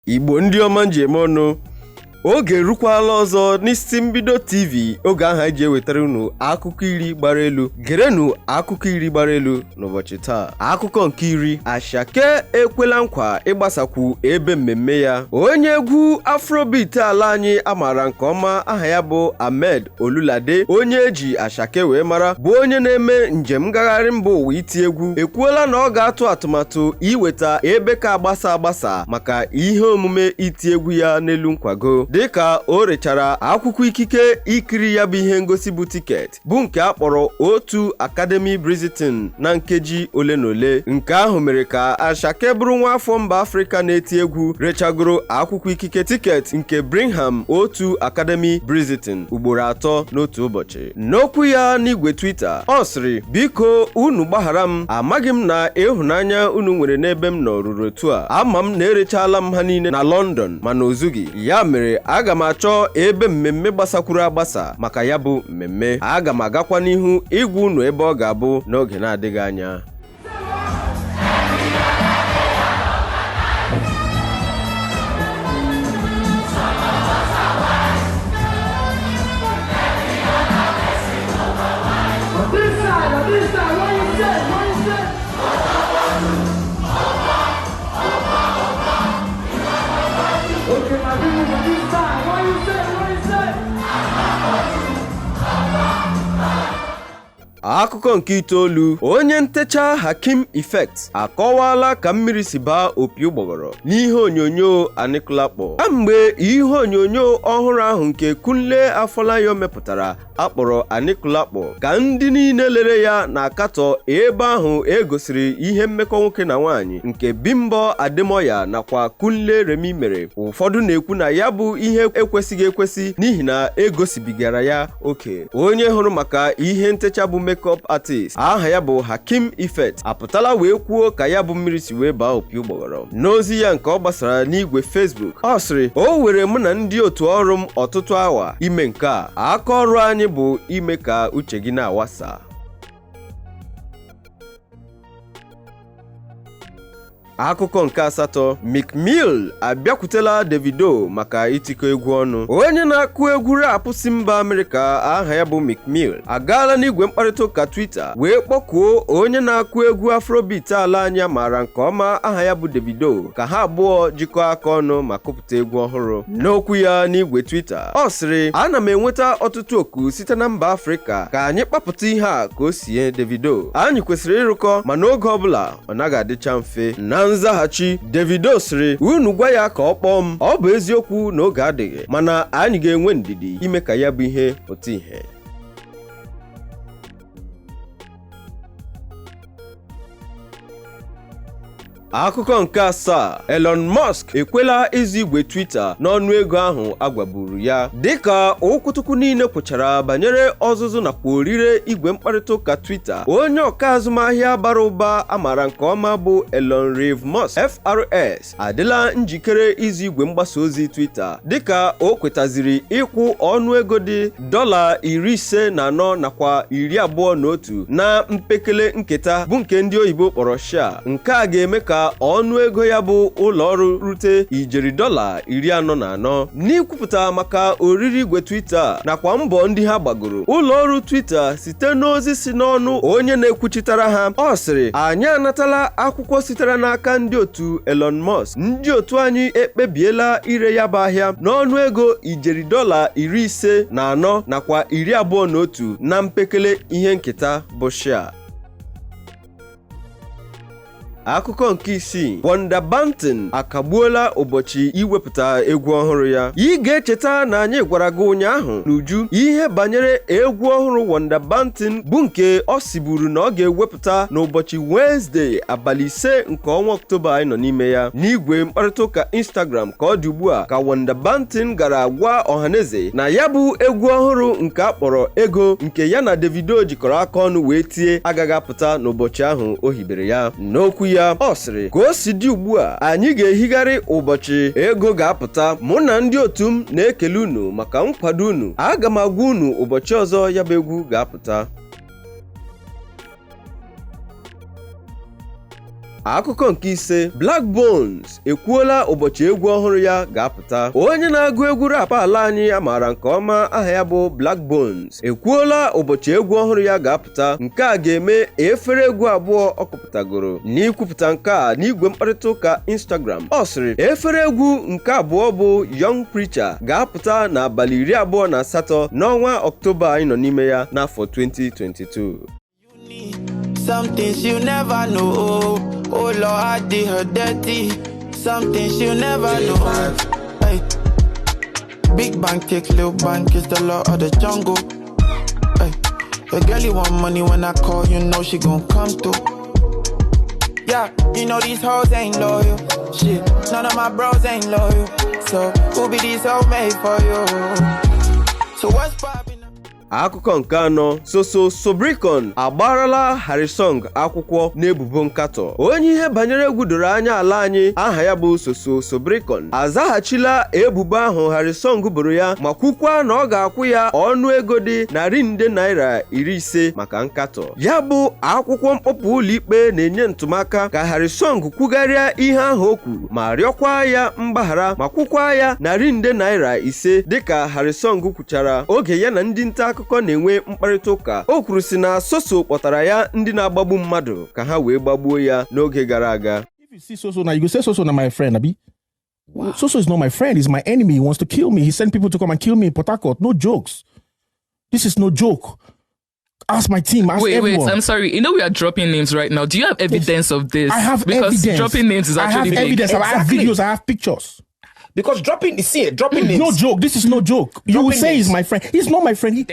Igbo ndị ọma njem ọnụ oge rukwala ọzọ n'isi mbido TV oge aha eji ewetara unu akụkọ iri gbara elu. Gerenu akụkọ iri gbara elu n'ụbọchị taa. Akụkọ nke iri, Asake Ekwela Nkwa Igbasakwu ebe mmemme ya. Onye egwu Afrobeat ala anyị amara nke ọma aha ya bụ Ahmed Olulade, onye eji Asake wee mara, bụ onye na-eme njem ngagharị mba ụwa iti egwu, ekwuola na ọ ga-atụ atụmatụ iweta ebe ka agbasa maka ihe omume iti egwu ya n'elu nkwago, dịka o rechara akwụkwọ ikike ikiri ya bụ ihe ngosi bụ tiketi bụ nke a kpọrọ otu Academy Brizitin na nkeji ole na ole. Nke ahụ mere ka Asake bụrụ nwa afọ mba Afrịka na-eti egwu rechagoro akwụkwọ ikike tiketi nke Brigham otu Academy Brizitin ugboro 3 n'otu ụbọchị. N'okwu ya n'igwe Twitter, ọ sịrị, biko unu gbaghara m, amaghị m na ịhụnanya unu nwere n'ebe m nọ ruru otu a. Ama m na erechala m ha niile na London mana ozughị, ya mere aga m achọ ebe mmemme gbasakwuru agbasa maka ya bụ mmemme. Aga m agakwa n'ihu ịgwa unu ebe ọ ga-abụ n'oge na-adịghị anya. Akụkọ nke itoolu, onye ntecha Hakim Effect akọwala ka mmiri si baa opi ụgbọgọrọ n'ihe onyonyo Anikulakpo. Mgbe ihe onyonyo ọhụrụ ahụ nke Kunle Afolayo mepụtara akpọrọ Anikulakpo, ka ndị niile lere ya na-akatọ ebe ahụ egosiri ihe mmekọ nwoke na nwaanyị nke Bimbo Ademoya nakwa Kunle Remi mere. Ụfọdụ na-ekwu na ya bụ ihe ekwesịghị ekwesị n'ihi na egosibigara ya oke. Onye hụrụ maka ihe ntecha bụ makeup artist aha ya bụ Hakim Effect apụtala wee kwuo ka ya bụ mmiri si wee baa opi ụgbọgọrọ. N'ozi ya nke ọ gbasara n'igwe Facebook, ọ sịrị, o were mụ na ndị otu ọrụ m ọtụtụ awa ime nke a. Aka ọrụ anyị bụ ime ka uche gị na-awasa. Akụkọ nke asatọ, Meek Mill abịakwutela Davido maka itikọ egwu ọnụ. Onye na-akụ egwu rap si mba Amerịka aha ya bụ Meek Mill agaala n'igwe mkparịta ụka Twitter wee kpọkuo onye na-akụ egwu Afrobeat ala anya mara nke ọma aha ya bụ Davido ka ha abụọ jikọọ aka ọnụ ma kụpụta egwu ọhụrụ. N'okwu ya n'igwe Twitter, ọ sịrị, ana m enweta ọtụtụ oku site na mba Afrịka ka anyị kpapụta ihe a ka o sie Davido. Anyị kwesịrị ịrụkọ mana oge ọbụla ọ naghị adịcha mfe. Na nzaghachi, Davido sịrị, unu gwa ya ka ọ kpọọ m, ọ bụ eziokwu na oge adịghị mana anyị ga-enwe ndidi ime ka ya bụ ihe otu ihe. Akụkọ nke asaa, Elon Musk ekwela izu igwe Twitter n'ọnụ ego ahụ agwaburu ya. Dịka okwutukwu niile kwuchara banyere ọzụzụ nakwa orire igwe mkparịta ụka Twitter, onye ọka azụmahịa bara ụba amara nke ọma bụ Elon Musk FRS adịla njikere izu igwe mgbasa ozi Twitter dịka o kwetaziri ịkwụ ọnụego dị $54 nakwa 21 na mpekele nketa bụ nke ndị oyibo kpọrọ share. Nke a ga-eme ka ọnụego ya bụ ụlọọrụ rute ijeri $44. N'ikwupụta maka oriri igwe Twitter nakwa mbọ ndị ha gbagoro, ụlọọrụ Twitter site n'ozi si n'ọnụ onye na-ekwuchitara ha, ọ sịrị, anyị anatala akwụkwọ sitere n'aka ndị otu Elon Musk. Ndị otu anyị ekpebiela ire ya bụ ahịa n'ọnụego ijeri $54 nakwa 21 na mpekele ihe nketa bụ share. Akụkọ nke isii, Wonder Banton akagbuola ụbọchị iwepụta egwu ọhụrụ ya. Ị ga-echeta na anyị gwara gị ụnyaahụ n'uju ihe banyere egwu ọhụrụ Wonder Banton bụ nke ọ siburu na ọ ga-ewepụta n'ụbọchị Wednesday abalị 5 nke ọnwa Ọktoba anyị nọ n'ime ya. N'igwe mkparịta ụka Instagram ka ọ dị ugbu a ka Wonder Banton gara gwa ọhaneze na ya bụ egwu ọhụrụ nke a kpọrọ Ego nke ya na Davido jikọrọ aka ọnụ wee tie agaghị apụta n'ụbọchị ahụ o hibere ya. N'okwu ya, ọ sịrị, ka o si dị ugbu a anyị ga-ehigharị ụbọchị Ego ga-apụta. Mụ na ndị otu m na-ekele unu maka nkwado unu. Aga m agwa unu ụbọchị ọzọ ya bụ egwu ga-apụta. Akụkọ nke ise, Black Bones ekwuola ụbọchị egwu ọhụrụ ya ga-apụta. Onye na-agụ egwu rap ala anyị amaara nke ọma aha ya bụ Black Bones ekwuola ụbọchị egwu ọhụrụ ya ga-apụta, nke a ga-eme efere egwu abụọ ọ kụpụtagoro. N'ikwupụta nke a n'igwe mkparịta ụka Instagram, ọ sịrị efere egwu nke abụọ bụ Young Preacher ga-apụta n'abalị 28 n'ọnwa Ọktoba anyị nọ n'ime ya n'afọ 2022. Some things you never know. Oh Lord, I did her dirty. Some things you never know. Hey. Big bank take little bank is the law of the jungle. Hey. Your girl you want money when I call, you know she gon' come through. Yeah, you know these hoes ain't loyal. Shit, none of my bros ain't loyal. So who be these hoes made for you? So what's poppin'? Akụkọ nke anọ, Sobrikon agbarala Harrison akwụkwọ n'ebubo nkatọ. Onye ihe banyere egwu doro anya ala anyị aha ya bụ Sobrikon azaghachila ebubo ahụ Harrison boro ya ma kwukwa na ọ ga-akwụ ya ọnụ ego dị $50 maka nkatọ. Ya bụ akwụkwọ mkpọpụ ụlọikpe na-enye ntụmaka ka Harrison kwugharịa ihe ahụ o kwuru ma rịọkwa ya mgbaghara ma kwukwa ya $500 dịka Harrison kwuchara oge ya na ndị nta akụkọ na-enwe mkparịta ụka. O kwuru si na Soso kpọtara ya ndị na-agbagbu mmadụ ka ha wee gbagbuo ya n'oge gara aga. If you see Soso now, you go say Soso not my friend, Abi. Wow. Soso is not my friend. He's my enemy. He wants to kill me. He sent people to come and kill me in Port Harcourt. No jokes. This is no joke. Ask my team. Ask everyone. Wait. I'm sorry. You know we are dropping names right now. Do you have evidence of this? I have because evidence. Dropping names is actually I have evidence. Exactly. I have videos. I have pictures. Because dropping names. No joke. This is no joke. You will say he's my friend. He's not my friend.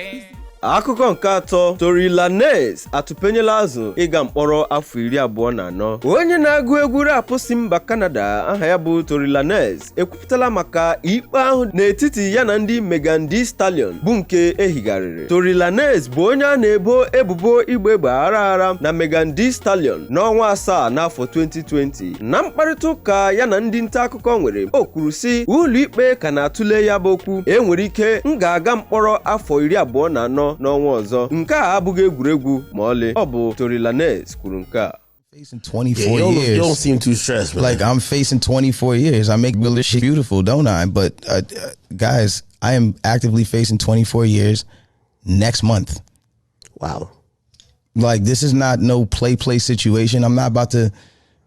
Akụkọ nke atọ, Tory Lanez atụpenyela azụ ịga mkpọrọ afọ 24. Onye na-agụ egwu rap si mba Canada aha ya bụ Tory Lanez ekwupụtala maka ikpe ahụ n'etiti ya na ndị Megan Thee Stallion bụ nke ehigharịrị. Tory Lanez bụ onye a na-ebo ebubo igbe aghara na Megan Thee Stallion n'ọnwa 7 n'afọ 2020. Na mkparịta ụka ya na ndị nta akụkọ nwere, o kwuru si ụlọikpe ka na-atụle ya bụ okwu, enwere ike m ga-aga mkpọrọ afọ 24 n'ọnwa ọzọ. Nke a abụghị egwuregwu ma ọlị. Ọ bụ Tory Lanez kwuru nke a. Facing 24 years. You don't seem too stressed, man. Like, I'm facing 24 years. I make this shit beautiful, don't I? But guys, I am actively facing 24 years next month. Wow. Like, this is not no play situation. I'm not about to.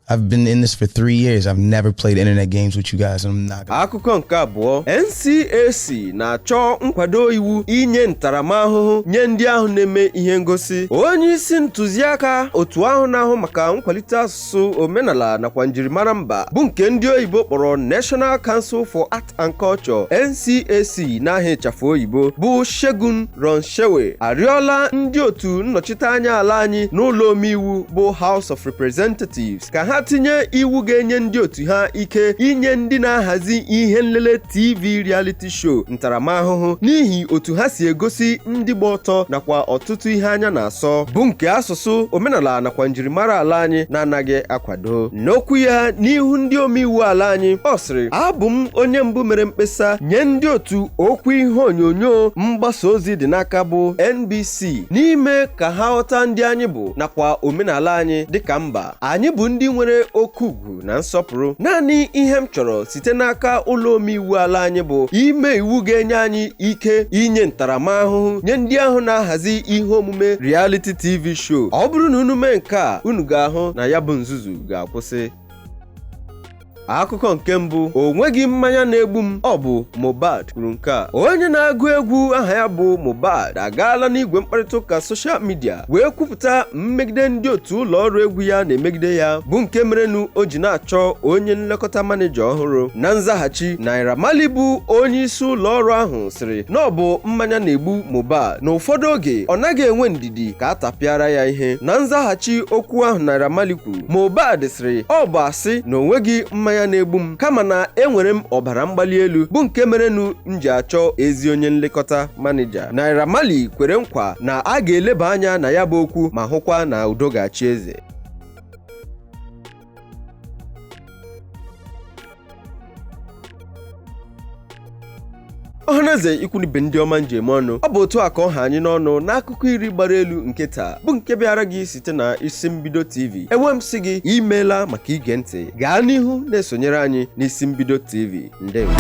I've been in this for 3 years. I've never played internet games with you guys. I'm not gonna... Akụkọ nke abụọ, NCAC na-achọ nkwado iwu inye ntaramahụhụ nye ndị ahụ na-eme ihe ngosi. Onye isi ntụziaka otu ahụ na-ahụ maka nkwalite asụsụ omenala nakwa njirimara mba bụ nke ndị oyibo kpọrọ National Council for Art and Culture NCAC n'aha ịchafụ oyibo bụ Shegun Ronshewe arịọla ndị otu nnọchiteanya ala anyị n'ụlọ omeiwu bụ House of Representatives ka ha tinye iwu ga-enye ndị otu ha ike inye ndị na-ahazi ihe nlele TV reality show ntaramahụhụ n'ihi otu ha si egosi ndị gba ọtọ nakwa ọtụtụ ihe anya na-asọ bụ nke asụsụ omenala nakwa njirimara ala anyị na-anaghị akwado. N'okwu ya n'ihu ndị omeiwu ala anyị, ọ sịrị, abụ m onye mbụ mere mkpesa nye ndị otu okwu ihe onyonyo mgbasa ozi dị n'aka bụ NBC n'ime ka ha ghọta ndị anyị bụ nakwa omenala anyị dịka mba. Anyị bụ ndị nwere oke ugwu na nsọpụrụ. Naanị ihe m chọrọ site n'aka ụlọ omeiwu ala anyị bụ ime iwu ga-enye anyị ike inye ntaramahụhụ nye ndị ahụ na-ahazi ihe omume reality TV show. Ọ bụrụ na unu mee nke a, unu ga-ahụ na ya bụ nzuzu ga-akwụsị. Akụkọ nke mbụ, o nweghị mmanya na-egbu m, ọ bụ Mohbad kwuru nke a. Onye na-agụ egwu aha ya bụ Mohbad agaala n'igwe mkparịta ụka soshal midia wee kwupụta mmegide ndị otu ụlọ ọrụ egwu ya na-emegide ya bụ nke merenu o ji na-achọ onye nlekọta maneja ọhụrụ. Na nzaghachi, Naira Marley bụ onye isi ụlọ ọrụ ahụ sịrị na ọ bụ mmanya na-egbu Mohbad na ụfọdụ oge ọ naghị enwe ndidi ka a tapịara ya ihe. Na nzaghachi okwu ahụ Naira Marley kwuru, Mohbad sịrị ọ bụ asị na onweghị mmanya na-egbu m kama na enwere m ọbara mgbali elu bụ nke merenu m ji achọ ezi onye nlekọta maneja. Naira Marley kwere nkwa na a ga-eleba anya na ya bụ okwu ma hụkwa na udo ga-achị eze. ọhaneze ikwunibe ndị ọma njem ọnụ ọ bụ otu a ka ọha anyị n'ọnụ n'akụkọ iri gbara elu nke taa bụ nke bịara gị site na isi mbido TV. Enwe m sị gị imeela maka ige ntị, gaa n'ihu na-esonyere anyị n'isi mbido TV. Ndewo.